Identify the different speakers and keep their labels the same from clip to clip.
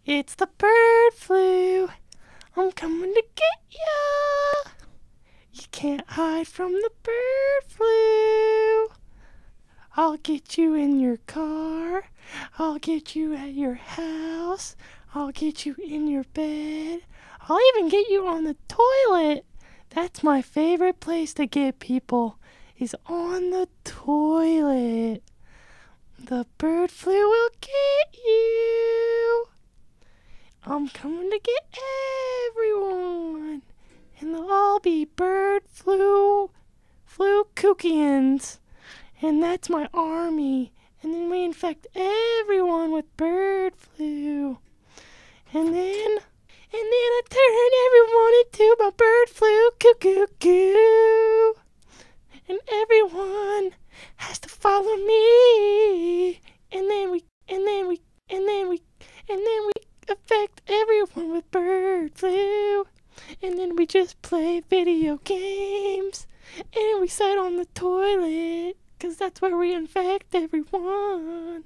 Speaker 1: It's the bird flu. I'm coming to get ya. You can't hide from the bird flu. I'll get you in your car. I'll get you at your house. I'll get you in your bed. I'll even get you on the toilet. That's my favorite place to get people, is on the toilet. The bird flu will get you. I'm coming to get everyone. And they'll all be bird flu kookians. And that's my army. And then we infect everyone with bird flu. And then I turn everyone into my bird flu coo. And everyone has to follow me. And then we affect everyone with bird flu. And then we just play video games. And we sit on the toilet, 'cause that's where we infect everyone.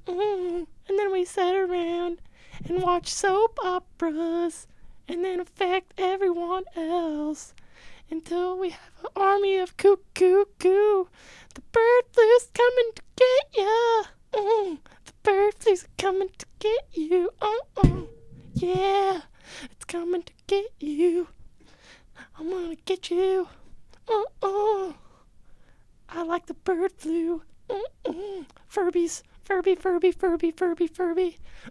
Speaker 1: And then we sit around and watch soap operas. And then affect everyone else. Until we have an army of coo. The bird flu's coming to get ya. The bird flu's coming to get you. Yeah, it's coming to get you. I'm gonna get you. I like the bird flu. Furbys. Furby.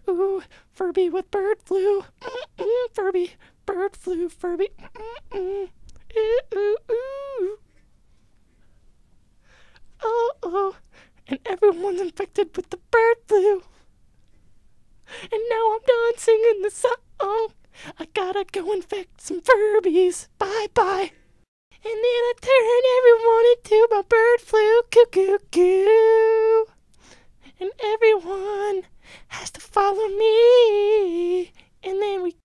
Speaker 1: Ooh, Furby with bird flu. Furby, bird flu, Furby. Ooh. Oh. And everyone's infected with the bird flu. And now I'm done singing the song. I gotta go infect some Furbys. Bye. And then I turn everyone into my bird flu coo. And everyone has to follow me. And then we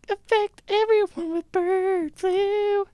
Speaker 1: affect everyone with bird flu.